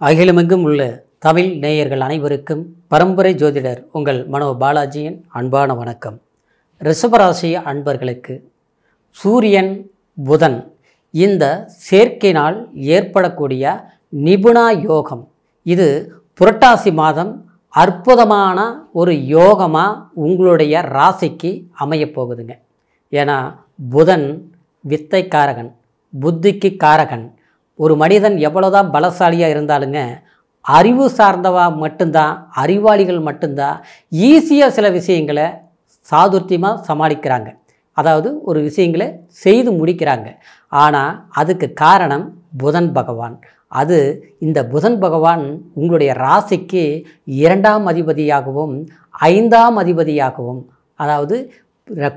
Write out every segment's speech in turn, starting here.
அகிலமெங்கும் உள்ள தமிழ் நேயர்கள் அனைவருக்கும் பரம்பரை ஜோதிடர் உங்கள் மனோ பாலாஜியின் அன்பான வணக்கம். ரிஷபராசி அன்பர்களுக்கு சூரியன் புதன் இந்த சேர்க்கையினால் ஏற்படக்கூடிய நிபுணா யோகம், இது புரட்டாசி மாதம் அற்புதமான ஒரு யோகமாக உங்களுடைய ராசிக்கு அமையப்போகுதுங்க. ஏன்னா புதன் வித்தைக்காரகன், புத்திக்கு காரகன். ஒரு மனிதன் எவ்வளோதான் பலசாலியாக இருந்தாலுங்க, அறிவு சார்ந்தவா மட்டும்தான், அறிவாளிகள் மட்டும்தான் ஈஸியாக சில விஷயங்களை சாதுர்த்தியமாக சமாளிக்கிறாங்க. அதாவது ஒரு விஷயங்களை செய்து முடிக்கிறாங்க. ஆனால் அதுக்கு காரணம் புதன் பகவான். இந்த புதன் பகவான் உங்களுடைய ராசிக்கு 2ஆம் அதிபதியாகவும் 5ஆம் அதிபதியாகவும், அதாவது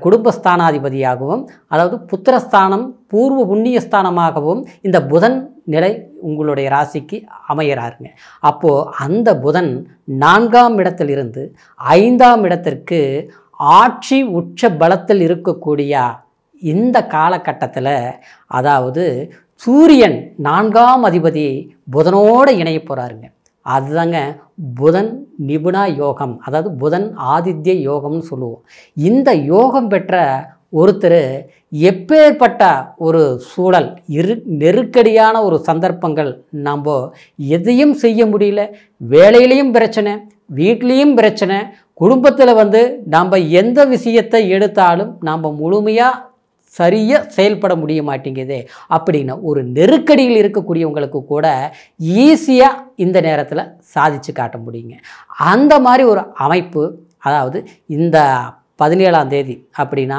குடும்பஸ்தானாதிபதியாகவும், அதாவது புத்திரஸ்தானம் பூர்வ புண்ணியஸ்தானமாகவும் இந்த புதன் நிலை உங்களுடைய ராசிக்கு அமைகிறாருங்க. அப்போது அந்த புதன் 4ஆம் இடத்திலிருந்து 5ஆம் இடத்திற்கு ஆட்சி உச்ச பலத்தில் இருக்கக்கூடிய இந்த காலகட்டத்தில், அதாவது சூரியன் 4ஆம் அதிபதி புதனோடு இணைய போகிறாருங்க. அதுதாங்க புதன் நிபுணா யோகம், அதாவது புதன் ஆதித்ய யோகம்னு சொல்லுவோம். இந்த யோகம் பெற்ற ஒருத்தர் எப்பேற்பட்ட ஒரு சூழல், நெருக்கடியான ஒரு சந்தர்ப்பங்கள், நம்ம எதையும் செய்ய முடியல, வேலையிலையும் பிரச்சனை, வீட்லேயும் பிரச்சனை, குடும்பத்தில் நாம் எந்த விஷயத்தை எடுத்தாலும் நாம் முழுமையாக சரியாக செயல்பட முடிய மாட்டேங்குது அப்படின்னு ஒரு நெருக்கடியில் இருக்கக்கூடியவங்களுக்கு கூட ஈஸியாக இந்த நேரத்தில் சாதித்து காட்ட முடியுங்க. அந்த மாதிரி ஒரு அமைப்பு, அதாவது இந்த 17ஆம் தேதி அப்படின்னா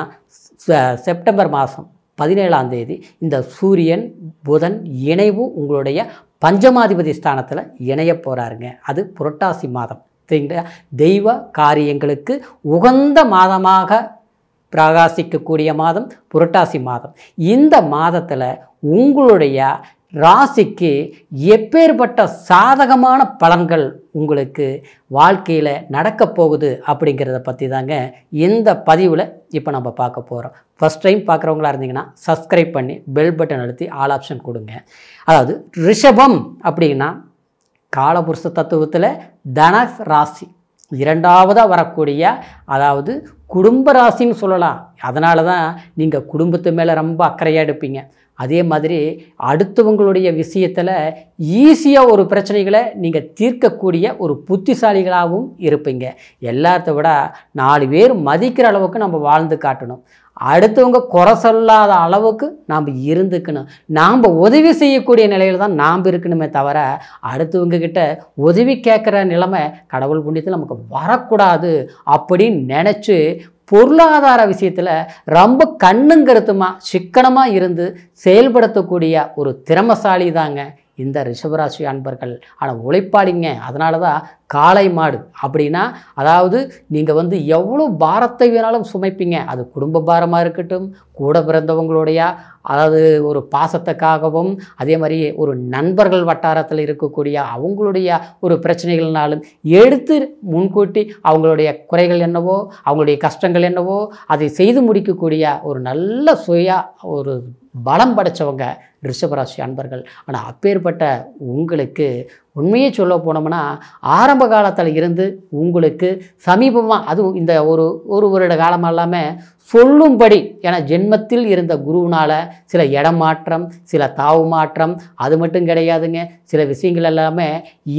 செப்டம்பர் மாதம் 17ஆம் தேதி இந்த சூரியன் புதன் இணைவு உங்களுடைய பஞ்சமாதிபதி ஸ்தானத்தில் இணைய போகிறாருங்க. அது புரட்டாசி மாதம். தெய்வ காரியங்களுக்கு உகந்த மாதமாக பிரகாசிக்கக்கூடிய மாதம் புரட்டாசி மாதம். இந்த மாதத்தில் உங்களுடைய ராசிக்கு எப்பேற்பட்ட சாதகமான பலன்கள் உங்களுக்கு வாழ்க்கையில் நடக்க போகுது அப்படிங்கிறத பற்றி தாங்க இந்த பதிவில் இப்போ நம்ம பார்க்க போகிறோம். ஃபஸ்ட் டைம் பார்க்குறவங்களா இருந்தீங்கன்னா சப்ஸ்கிரைப் பண்ணி பெல் பட்டன் அழுத்தி ஆல் ஆப்ஷன் கொடுங்க. அதாவது ரிஷபம் அப்படின்னா காலபுருஷ தத்துவத்தில் தன ராசி 2ஆவதாக வரக்கூடிய, அதாவது குடும்ப ராசின்னு சொல்லலாம். அதனால தான் நீங்கள் குடும்பத்து மேலே ரொம்ப அக்கறையாக எடுப்பீங்க. அதே மாதிரி அடுத்தவங்களுடைய விஷயத்தில் ஈஸியாக ஒரு பிரச்சனைகளை நீங்கள் தீர்க்கக்கூடிய ஒரு புத்திசாலிகளாகவும் இருப்பீங்க. எல்லாத்த விட 4 பேர் மதிக்கிற அளவுக்கு நம்ம வாழ்ந்து காட்டணும். அடுத்தவங்க குறை சொல்லாத அளவுக்கு நாம் இருந்துக்கணும். நாம் உதவி செய்யக்கூடிய நிலையில் தான் நாம் இருக்கணுமே தவிர, அடுத்தவங்க கிட்ட உதவி கேட்குற நிலைமை கடவுள் புண்ணியத்தில் நமக்கு வரக்கூடாது அப்படின்னு நினச்சி பொருளாதார விஷயத்தில் ரொம்ப கண்ணும் கருத்துமாக சிக்கனமாக இருந்து செயல்படுத்தக்கூடிய ஒரு திறமசாலி தாங்க இந்த ரிஷபராசி அன்பர்கள். ஆனால் உழைப்பாளிங்க. அதனால தான் காளை மாடு அப்படின்னா, அதாவது நீங்கள் எவ்வளோ பாரத்தை வேணாலும் சுமைப்பீங்க. அது குடும்ப பாரமாக இருக்கட்டும், கூட பிறந்தவங்களுடைய அதாவது ஒரு பாசத்துக்காகவும், அதே மாதிரி ஒரு நண்பர்கள் வட்டாரத்தில் இருக்கக்கூடிய அவங்களுடைய ஒரு பிரச்சனைகள்னாலும் எடுத்து முன்கூட்டி அவங்களுடைய குறைகள் என்னவோ, அவங்களுடைய கஷ்டங்கள் என்னவோ அதை செய்து முடிக்கக்கூடிய ஒரு நல்ல ஒரு பலம் படைத்தவங்க ரிஷபராசி அன்பர்கள். ஆனால் அப்பேற்பட்ட உங்களுக்கு உண்மையே சொல்ல போனோம்னா, ஆரம்ப காலத்தில் இருந்து உங்களுக்கு சமீபமாக, அதுவும் இந்த ஒரு வருட காலம் எல்லாமே சொல்லும்படி, ஏன்னா ஜென்மத்தில் இருந்த குருவினால் சில இடமாற்றம், சில தாவு மாற்றம், அது மட்டும் கிடையாதுங்க. சில விஷயங்கள் எல்லாமே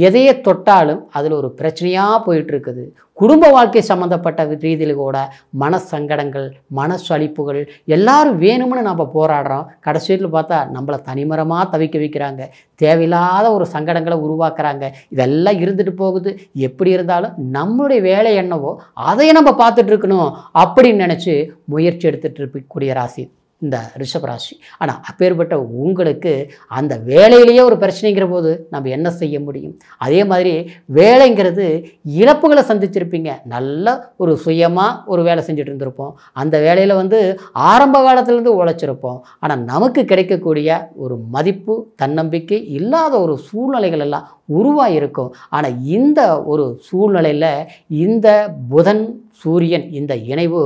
எதையே தொட்டாலும் அதில் ஒரு பிரச்சனையாக போயிட்டுருக்குது. குடும்ப வாழ்க்கை சம்மந்தப்பட்ட ரீதியில் கூட மனசங்கடங்கள், மனசளிப்புகள், எல்லாரும் வேணும்னு நம்ம போராடுறோம். கடைசியில் பார்த்தா நம்மளை தனிமரமாக தவிக்க வைக்கிறாங்க, தேவையில்லாத ஒரு சங்கடங்களை உருவாக்குறாங்க. இதெல்லாம் இருந்துட்டு போகுது. எப்படி இருந்தாலும் நம்மளுடைய வேலை என்னவோ அதை நம்ம பார்த்துட்டு இருக்கணும் அப்படின்னு நினச்சி முயற்சி எடுத்துகிட்டு இருக்கக்கூடிய ராசி இந்த ரிஷபராசி. ஆனால் அப்பேற்பட்ட உங்களுக்கு அந்த வேலையிலேயே ஒரு பிரச்சனைங்கிற போது நம்ம என்ன செய்ய முடியும்? அதே மாதிரி வேலைங்கிறது இழப்புகளை சந்திச்சிருப்பீங்க. நல்ல ஒரு சுயமாக ஒரு வேலை செஞ்சுட்டு இருந்திருப்போம். அந்த வேலையில் ஆரம்ப காலத்திலேருந்து உழைச்சிருப்போம். ஆனால் நமக்கு கிடைக்கக்கூடிய ஒரு மதிப்பு, தன்னம்பிக்கை இல்லாத ஒரு சூழ்நிலைகள் எல்லாம் உருவாகிருக்கும். ஆனால் இந்த ஒரு சூழ்நிலையில் இந்த புதன் சூரியன் இந்த இணைவு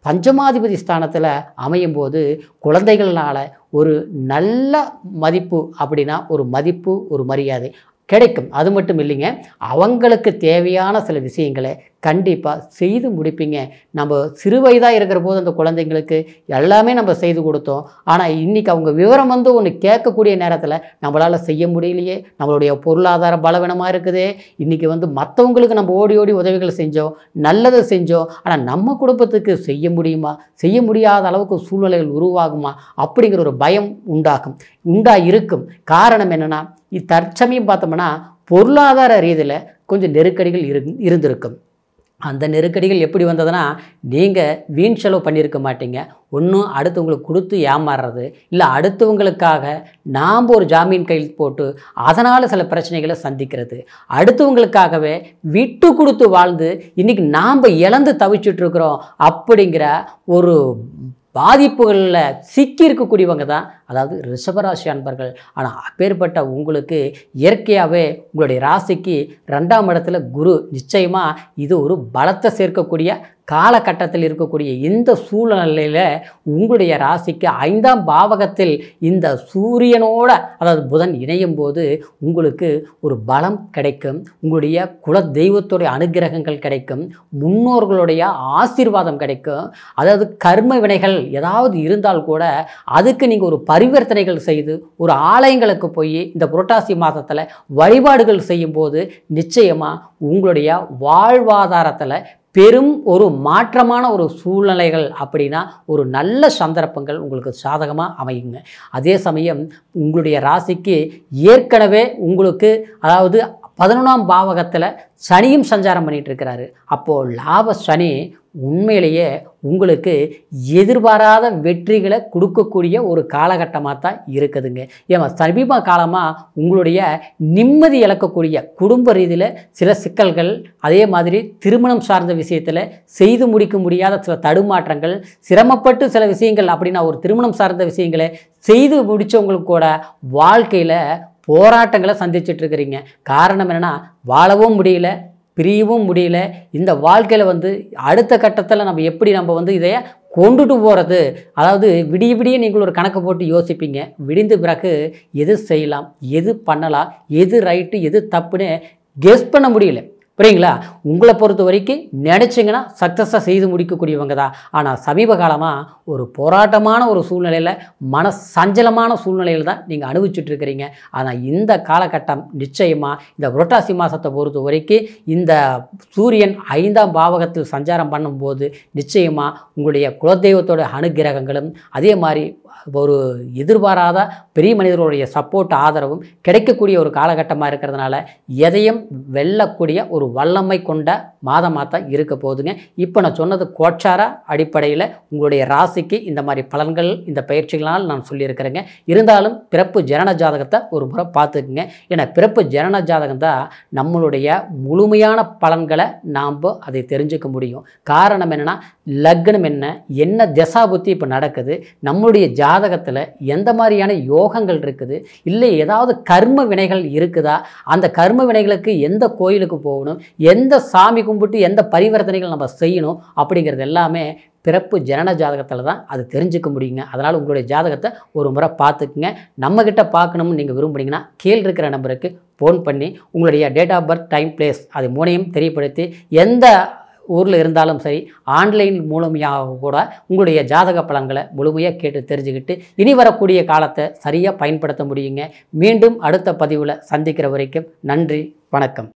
பஞ்சமாதிபதி ஸ்தானத்தில் அமையும் போது குழந்தைகள்னால ஒரு நல்ல மதிப்பு, அப்படின்னா ஒரு மதிப்பு, ஒரு மரியாதை கிடைக்கும். அது மட்டும் இல்லைங்க, அவங்களுக்கு தேவையான சில விஷயங்களை கண்டிப்பாக செய்து முடிப்பீங்க. நம்ம சிறு வயதாக இருக்கிற போது அந்த குழந்தைங்களுக்கு எல்லாமே நம்ம செய்து கொடுத்தோம். ஆனால் இன்றைக்கி அவங்க விவரம் வந்து ஒன்று கேட்கக்கூடிய நேரத்தில் நம்மளால் செய்ய முடியலையே, நம்மளுடைய பொருளாதார பலவீனமாக இருக்குதே, இன்றைக்கி வந்து மற்றவங்களுக்கு நம்ம ஓடி ஓடி உதவிகள் செஞ்சோம், நல்லதை செஞ்சோம், ஆனால் நம்ம குடும்பத்துக்கு செய்ய முடியுமா, செய்ய முடியாத அளவுக்கு சூழ்நிலைகள் உருவாகுமா அப்படிங்கிற ஒரு பயம் இருக்கும். காரணம் என்னென்னா, தற்சமயம் பார்த்தோம்னா பொருளாதார ரீதியில் கொஞ்சம் நெருக்கடிகள் இருந்திருக்கும். அந்த நெருக்கடிகள் எப்படி வந்ததுன்னா, நீங்கள் வீண் செலவு பண்ணியிருக்க மாட்டீங்க. ஒன்றும் அடுத்தவங்களுக்கு கொடுத்து ஏமாறுறது, இல்லை அடுத்தவங்களுக்காக நாம் ஒரு ஜாமீன் கையில் போட்டு அதனால் சில பிரச்சனைகளை சந்திக்கிறது, அடுத்தவங்களுக்காகவே விட்டு கொடுத்து வாழ்ந்து இன்றைக்கி நாம் இழந்து தவிச்சிட்ருக்கிறோம் அப்படிங்கிற ஒரு பாதிப்புகளில் சிக்கி இருக்கக்கூடியவங்க தான் அதாவது ரிஷபராசி அன்பர்கள். ஆனால் அப்பேற்பட்ட உங்களுக்கு இயற்கையாகவே உங்களுடைய ராசிக்கு 2ஆம் இடத்துல குரு, நிச்சயமாக இது ஒரு பலத்தை சேர்க்கக்கூடிய காலகட்டத்தில் இருக்கக்கூடிய இந்த சூழ்நிலையில் உங்களுடைய ராசிக்கு 5ஆம் பாவகத்தில் இந்த சூரியனோட அதாவது புதன் இணையும் போது உங்களுக்கு ஒரு பலம் கிடைக்கும், உங்களுடைய குல தெய்வத்துடைய அனுகிரகங்கள் கிடைக்கும், முன்னோர்களுடைய ஆசீர்வாதம் கிடைக்கும். அதாவது கர்ம வினைகள் ஏதாவது இருந்தால் கூட அதுக்கு நீங்கள் ஒரு பரிவர்த்தனைகள் செய்து ஒரு ஆலயங்களுக்கு போய் இந்த புரட்டாசி மாதத்தில் வழிபாடுகள் செய்யும்போது நிச்சயமாக உங்களுடைய வாழ்வாதாரத்தில் பெரும் ஒரு மாற்றமான ஒரு சூழ்நிலைகள் அப்படின்னா ஒரு நல்ல சந்தர்ப்பங்கள் உங்களுக்கு சாதகமாக அமையுங்க. அதே சமயம் உங்களுடைய ராசிக்கு ஏற்கனவே உங்களுக்கு அதாவது 11ஆம் பாவகத்தில் சனியும் சஞ்சாரம் பண்ணிகிட்டு இருக்கிறாரு. அப்போது லாப சனி உண்மையிலேயே உங்களுக்கு எதிர்பாராத வெற்றிகளை கொடுக்கக்கூடிய ஒரு காலகட்டமாக தான் இருக்குதுங்க. ஏமா சமீப காலமாக உங்களுடைய நிம்மதி இழக்கக்கூடிய குடும்ப ரீதியில் சில சிக்கல்கள், அதே மாதிரி திருமணம் சார்ந்த விஷயத்தில் செய்து முடிக்க முடியாத சில தடுமாற்றங்கள், சிரமப்பட்டு சில விஷயங்கள் அப்படின்னா ஒரு திருமணம் சார்ந்த விஷயங்களை செய்து முடித்தவங்களுக்கு கூட வாழ்க்கையில் போராட்டங்களை சந்திச்சிட்ருக்கிறீங்க. காரணம் என்னென்னா, வாழவும் முடியல, பிரியவும் முடியல. இந்த வாழ்க்கையில் வந்து அடுத்த கட்டத்தில் நம்ம எப்படி இதைய கொண்டுட்டு போகிறது, அதாவது விடிய விடிய நீங்கள் ஒரு கணக்கு போட்டு யோசிப்பீங்க. விடிந்த பிறகு எது செய்யலாம், எது பண்ணலாம், எது ரைட்டு எது தப்புன்னு கெஸ் பண்ண முடியல. புரியுங்களா? உங்களை பொறுத்த வரைக்கும் நினச்சிங்கன்னா சக்ஸஸாக செய்து முடிக்கக்கூடியவங்க தான். ஆனால் சமீப காலமாக ஒரு போராட்டமான ஒரு சூழ்நிலையில், சஞ்சலமான சூழ்நிலையில் தான் நீங்கள் அனுபவிச்சுட்ருக்கிறீங்க. ஆனால் இந்த காலகட்டம் நிச்சயமாக இந்த புரட்டாசி மாதத்தை பொறுத்த வரைக்கும் இந்த சூரியன் 5ஆம் பாவகத்தில் சஞ்சாரம் பண்ணும்போது நிச்சயமாக உங்களுடைய குலதெய்வத்தோட அனுகிரகங்களும் அதே மாதிரி ஒரு எதிர்பாராத பெரிய மனிதர்களுடைய சப்போர்ட் ஆதரவும் கிடைக்கக்கூடிய ஒரு காலகட்டமாக இருக்கிறதுனால எதையும் வெல்லக்கூடிய ஒரு வல்லமை கொண்ட மாதமாக தான் இருக்க போகுதுங்க. இப்போ நான் சொன்னது கோச்சார அடிப்படையில் உங்களுடைய ராசிக்கு இந்த மாதிரி பலன்கள் இந்த பயிற்சிகளால் நான் சொல்லியிருக்கிறேங்க. இருந்தாலும் பிறப்பு ஜனன ஜாதகத்தை ஒரு முறை பார்த்துக்குங்க. ஏன்னா பிறப்பு ஜனன ஜாதகம் தான் நம்மளுடைய முழுமையான பலன்களை நாம் அதை தெரிஞ்சுக்க முடியும். காரணம் என்னென்னா, லக்னம் என்ன திசா புத்தி இப்போ நடக்குது, நம்மளுடைய ஜாதகத்தில் எந்த மாதிரியான யோகங்கள் இருக்குது, இல்லை ஏதாவது கர்ம வினைகள் இருக்குதா, அந்த கர்ம வினைகளுக்கு எந்த கோயிலுக்கு போகணும், எந்த சாமி கும்பிட்டு எந்த பரிவர்த்தனைகள் நம்ம செய்யணும் அப்படிங்கிறது எல்லாமே பிறப்பு ஜனன ஜாதகத்தில் தான் அது தெரிஞ்சுக்க முடியுங்க. அதனால் உங்களுடைய ஜாதகத்தை ஒரு முறை பார்த்துக்குங்க. நம்மக்கிட்ட பார்க்கணும்னு நீங்கள் விரும்புனீங்கன்னா கீழ் இருக்கிற நம்பருக்கு ஃபோன் பண்ணி உங்களுடைய date of birth, time, place அது மூணையும் தெரியப்படுத்தி எந்த ஊரில் இருந்தாலும் சரி ஆன்லைன் மூலமையாக கூட உங்களுடைய ஜாதக பலன்களை முழுமையாக கேட்டு தெரிஞ்சுக்கிட்டு இனி வரக்கூடிய காலத்தை சரியாக பயன்படுத்த முடியுங்க. மீண்டும் அடுத்த பதிவில் சந்திக்கிற வரைக்கும் நன்றி, வணக்கம்.